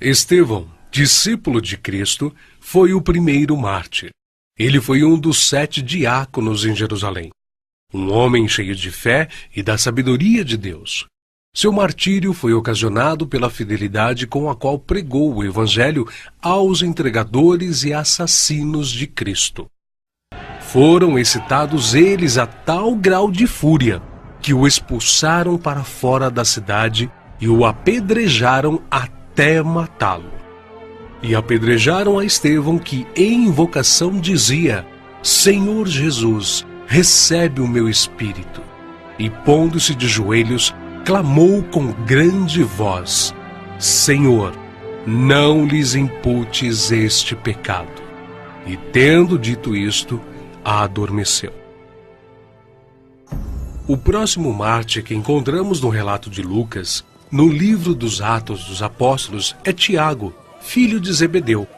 Estevão, discípulo de Cristo, foi o primeiro mártir. Ele foi um dos 7 diáconos em Jerusalém. Um homem cheio de fé e da sabedoria de Deus. Seu martírio foi ocasionado pela fidelidade com a qual pregou o Evangelho aos entregadores e assassinos de Cristo. Foram excitados eles a tal grau de fúria que o expulsaram para fora da cidade e o apedrejaram até matá-lo. E apedrejaram a Estevão, que em invocação dizia: Senhor Jesus, recebe o meu espírito. E pondo-se de joelhos, clamou com grande voz: Senhor, não lhes imputes este pecado. E tendo dito isto, adormeceu. O próximo mártir que encontramos no relato de Lucas, no livro dos Atos dos Apóstolos, é Tiago, filho de Zebedeu.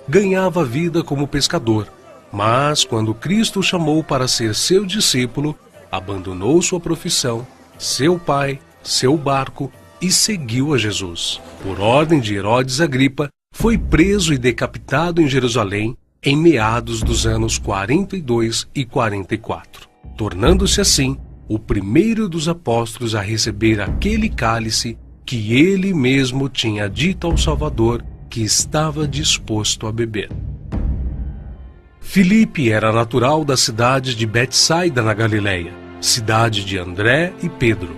Ganhava vida como pescador, mas quando Cristo o chamou para ser seu discípulo, abandonou sua profissão, seu pai, seu barco e seguiu a Jesus. Por ordem de Herodes Agripa, foi preso e decapitado em Jerusalém em meados dos anos 42 e 44, tornando-se assim o primeiro dos apóstolos a receber aquele cálice que ele mesmo tinha dito ao Salvador que estava disposto a beber. Filipe era natural da cidade de Betsaida, na Galileia, cidade de André e Pedro,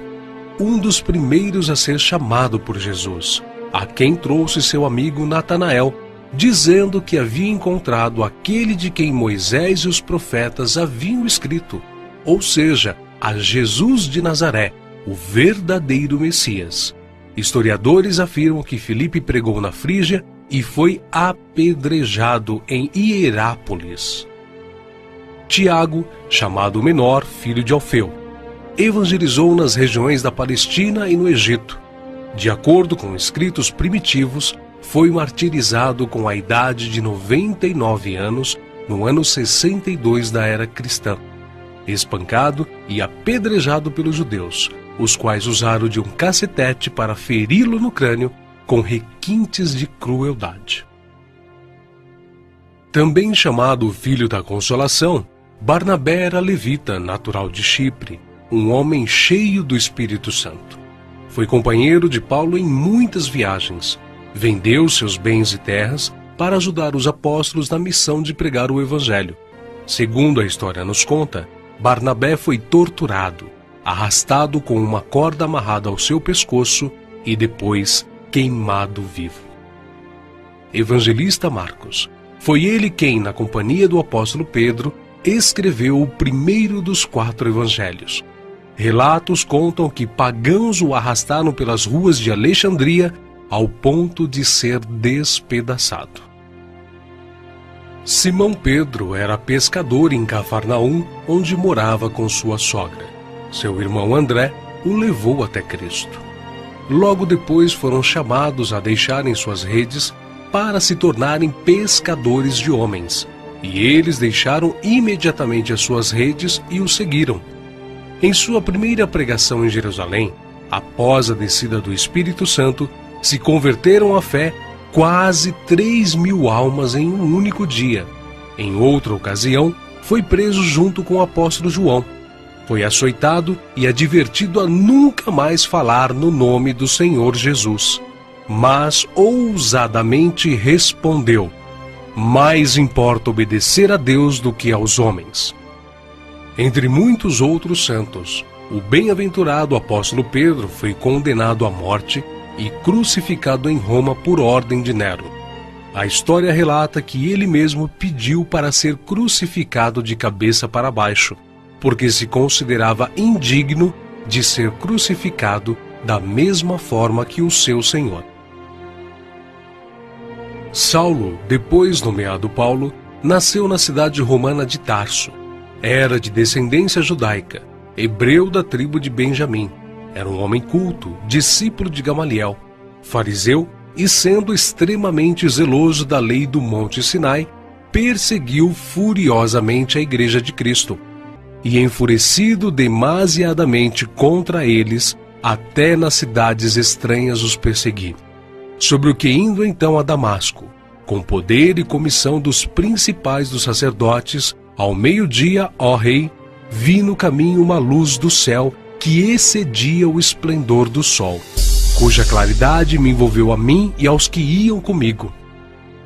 um dos primeiros a ser chamado por Jesus, a quem trouxe seu amigo Natanael, dizendo que havia encontrado aquele de quem Moisés e os profetas haviam escrito, ou seja, a Jesus de Nazaré, o verdadeiro Messias. Historiadores afirmam que Filipe pregou na Frígia e foi apedrejado em Hierápolis. Tiago, chamado Menor, filho de Alfeu, evangelizou nas regiões da Palestina e no Egito. De acordo com escritos primitivos, foi martirizado com a idade de 99 anos, no ano 62 da era cristã, espancado e apedrejado pelos judeus, os quais usaram de um cacetete para feri-lo no crânio com requintes de crueldade. Também chamado Filho da Consolação, Barnabé era levita, natural de Chipre, um homem cheio do Espírito Santo. Foi companheiro de Paulo em muitas viagens, vendeu seus bens e terras para ajudar os apóstolos na missão de pregar o Evangelho. Segundo a história nos conta, Barnabé foi torturado, arrastado com uma corda amarrada ao seu pescoço e depois queimado vivo. Evangelista Marcos. Foi ele quem, na companhia do apóstolo Pedro, escreveu o primeiro dos 4 evangelhos. Relatos contam que pagãos o arrastaram pelas ruas de Alexandria ao ponto de ser despedaçado. Simão Pedro era pescador em Cafarnaum, onde morava com sua sogra. Seu irmão André o levou até Cristo. Logo depois foram chamados a deixarem suas redes para se tornarem pescadores de homens, e eles deixaram imediatamente as suas redes e o seguiram. Em sua primeira pregação em Jerusalém, após a descida do Espírito Santo, se converteram à fé quase 3.000 almas em um único dia. Em outra ocasião, foi preso junto com o apóstolo João. Foi açoitado e advertido a nunca mais falar no nome do Senhor Jesus. Mas ousadamente respondeu: mais importa obedecer a Deus do que aos homens. Entre muitos outros santos, o bem-aventurado apóstolo Pedro foi condenado à morte e crucificado em Roma por ordem de Nero. A história relata que ele mesmo pediu para ser crucificado de cabeça para baixo, porque se considerava indigno de ser crucificado da mesma forma que o seu Senhor. Saulo, depois nomeado Paulo, nasceu na cidade romana de Tarso. Era de descendência judaica, hebreu da tribo de Benjamim. Era um homem culto, discípulo de Gamaliel, fariseu e, sendo extremamente zeloso da lei do Monte Sinai, perseguiu furiosamente a Igreja de Cristo e, enfurecido demasiadamente contra eles, até nas cidades estranhas os persegui. sobre o que indo então a Damasco, com poder e comissão dos principais dos sacerdotes, ao meio-dia, ó rei, vi no caminho uma luz do céu que excedia o esplendor do sol, cuja claridade me envolveu a mim e aos que iam comigo.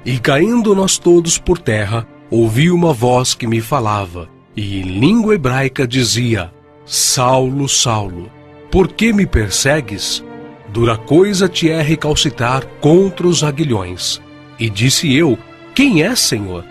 E caindo nós todos por terra, ouvi uma voz que me falava, e em língua hebraica dizia: Saulo, Saulo, por que me persegues? Dura coisa te é recalcitrar contra os aguilhões. E disse eu: Quem é, Senhor?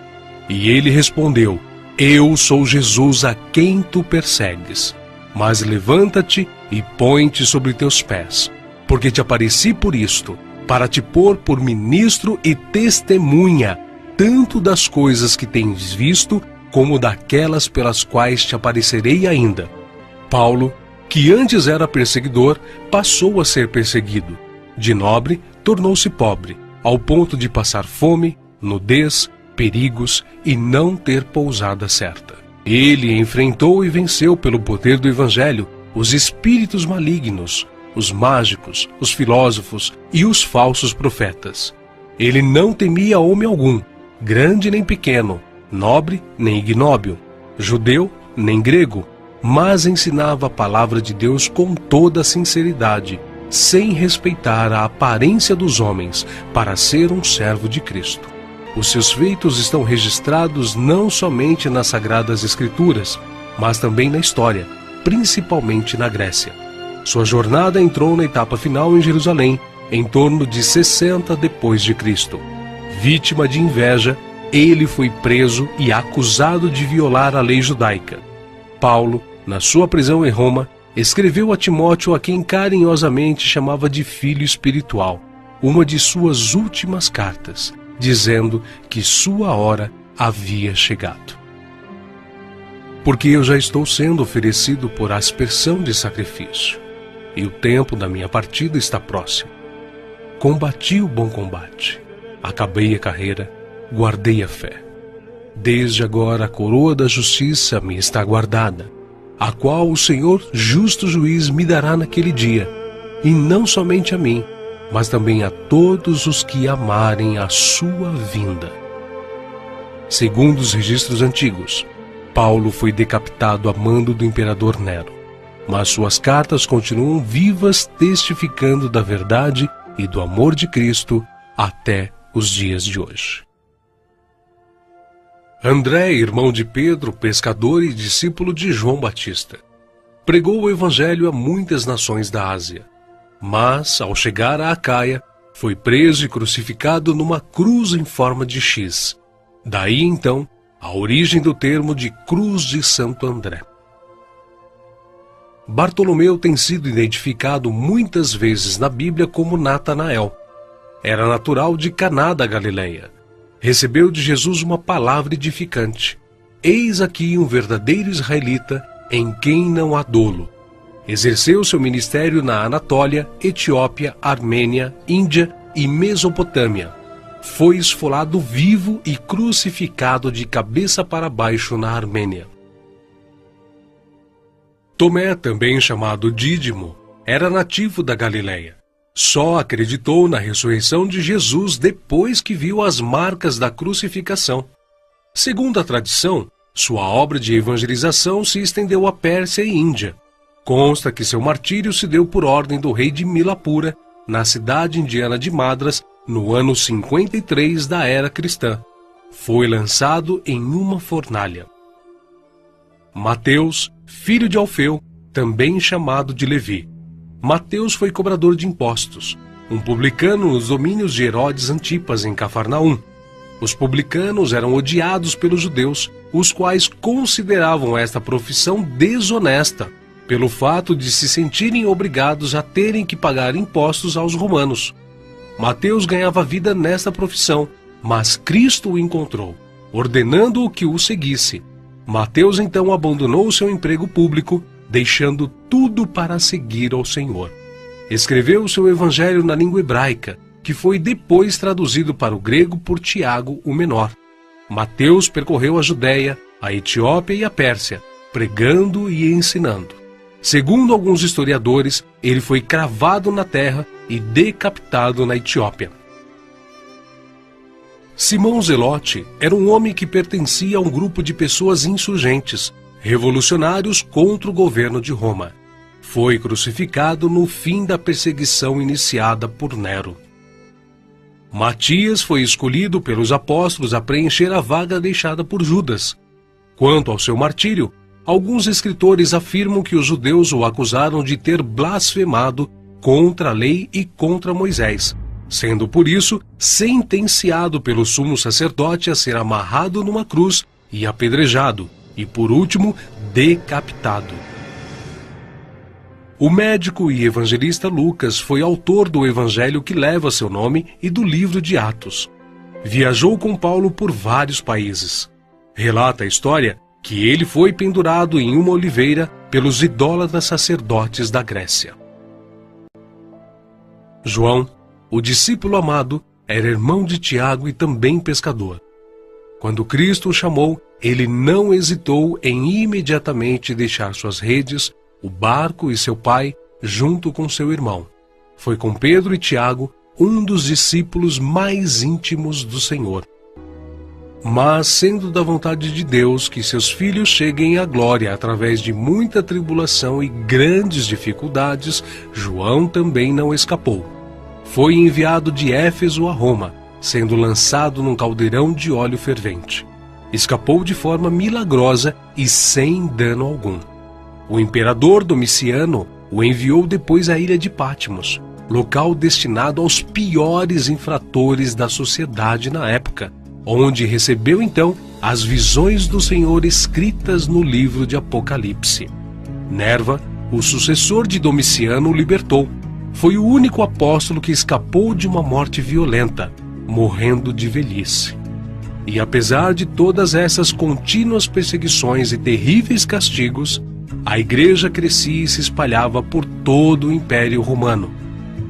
E ele respondeu: Eu sou Jesus a quem tu persegues. Mas levanta-te e põe-te sobre teus pés, porque te apareci por isto, para te pôr por ministro e testemunha, tanto das coisas que tens visto, como daquelas pelas quais te aparecerei ainda. Paulo, que antes era perseguidor, passou a ser perseguido. De nobre, tornou-se pobre, ao ponto de passar fome, nudez, perigos e não ter pousada certa. Ele enfrentou e venceu pelo poder do Evangelho os espíritos malignos, os mágicos, os filósofos e os falsos profetas. Ele não temia homem algum, grande nem pequeno, nobre nem ignóbil, judeu nem grego, mas ensinava a palavra de Deus com toda a sinceridade, sem respeitar a aparência dos homens, para ser um servo de Cristo. Os seus feitos estão registrados não somente nas Sagradas Escrituras, mas também na história, principalmente na Grécia. Sua jornada entrou na etapa final em Jerusalém, em torno de 60 depois de Cristo. Vítima de inveja, ele foi preso e acusado de violar a lei judaica. Paulo, na sua prisão em Roma, escreveu a Timóteo, a quem carinhosamente chamava de filho espiritual, uma de suas últimas cartas, dizendo que sua hora havia chegado. Porque eu já estou sendo oferecido por aspersão de sacrifício, e o tempo da minha partida está próximo. Combati o bom combate, acabei a carreira, guardei a fé. Desde agora a coroa da justiça me está guardada, a qual o Senhor, justo juiz, me dará naquele dia, e não somente a mim, mas também a todos os que amarem a sua vinda. Segundo os registros antigos, Paulo foi decapitado a mando do imperador Nero, mas suas cartas continuam vivas, testificando da verdade e do amor de Cristo até os dias de hoje. André, irmão de Pedro, pescador e discípulo de João Batista, pregou o evangelho a muitas nações da Ásia. Mas, ao chegar a Acaia, foi preso e crucificado numa cruz em forma de X. Daí, então, a origem do termo de Cruz de Santo André. Bartolomeu tem sido identificado muitas vezes na Bíblia como Natanael. Era natural de Caná da Galileia. Recebeu de Jesus uma palavra edificante. Eis aqui um verdadeiro israelita, em quem não há dolo. Exerceu seu ministério na Anatólia, Etiópia, Armênia, Índia e Mesopotâmia. Foi esfolado vivo e crucificado de cabeça para baixo na Armênia. Tomé, também chamado Dídimo, era nativo da Galileia. Só acreditou na ressurreição de Jesus depois que viu as marcas da crucificação. Segundo a tradição, sua obra de evangelização se estendeu à Pérsia e Índia. Consta que seu martírio se deu por ordem do rei de Milapura, na cidade indiana de Madras, no ano 53 da era cristã. Foi lançado em uma fornalha. Mateus, filho de Alfeu, também chamado de Levi. Mateus foi cobrador de impostos, um publicano nos domínios de Herodes Antipas, em Cafarnaum. Os publicanos eram odiados pelos judeus, os quais consideravam esta profissão desonesta, pelo fato de se sentirem obrigados a terem que pagar impostos aos romanos. Mateus ganhava vida nesta profissão, mas Cristo o encontrou, ordenando-o que o seguisse. Mateus então abandonou seu emprego público, deixando tudo para seguir ao Senhor. Escreveu o seu evangelho na língua hebraica, que foi depois traduzido para o grego por Tiago, o menor. Mateus percorreu a Judéia, a Etiópia e a Pérsia, pregando e ensinando. Segundo alguns historiadores, ele foi cravado na terra e decapitado na Etiópia. Simão Zelote era um homem que pertencia a um grupo de pessoas insurgentes, revolucionários contra o governo de Roma. Foi crucificado no fim da perseguição iniciada por Nero. Matias foi escolhido pelos apóstolos a preencher a vaga deixada por Judas. Quanto ao seu martírio, alguns escritores afirmam que os judeus o acusaram de ter blasfemado contra a lei e contra Moisés, sendo por isso sentenciado pelo sumo sacerdote a ser amarrado numa cruz e apedrejado, e por último, decapitado. O médico e evangelista Lucas foi autor do evangelho que leva seu nome e do livro de Atos. Viajou com Paulo por vários países. Relata a história que ele foi pendurado em uma oliveira pelos idólatras sacerdotes da Grécia. João, o discípulo amado, era irmão de Tiago e também pescador. Quando Cristo o chamou, ele não hesitou em imediatamente deixar suas redes, o barco e seu pai, junto com seu irmão. Foi com Pedro e Tiago, um dos discípulos mais íntimos do Senhor. Mas, sendo da vontade de Deus que seus filhos cheguem à glória através de muita tribulação e grandes dificuldades, João também não escapou. Foi enviado de Éfeso a Roma, sendo lançado num caldeirão de óleo fervente. Escapou de forma milagrosa e sem dano algum. O imperador Domiciano o enviou depois à ilha de Patmos, local destinado aos piores infratores da sociedade na época, onde recebeu então as visões do Senhor escritas no livro de Apocalipse. Nerva, o sucessor de Domiciano, o libertou. Foi o único apóstolo que escapou de uma morte violenta, morrendo de velhice. E apesar de todas essas contínuas perseguições e terríveis castigos, a igreja crescia e se espalhava por todo o Império Romano,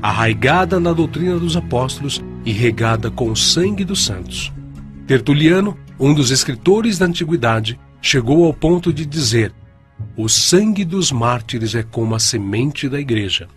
arraigada na doutrina dos apóstolos e regada com o sangue dos santos. Tertuliano, um dos escritores da antiguidade, chegou ao ponto de dizer: "O sangue dos mártires é como a semente da igreja."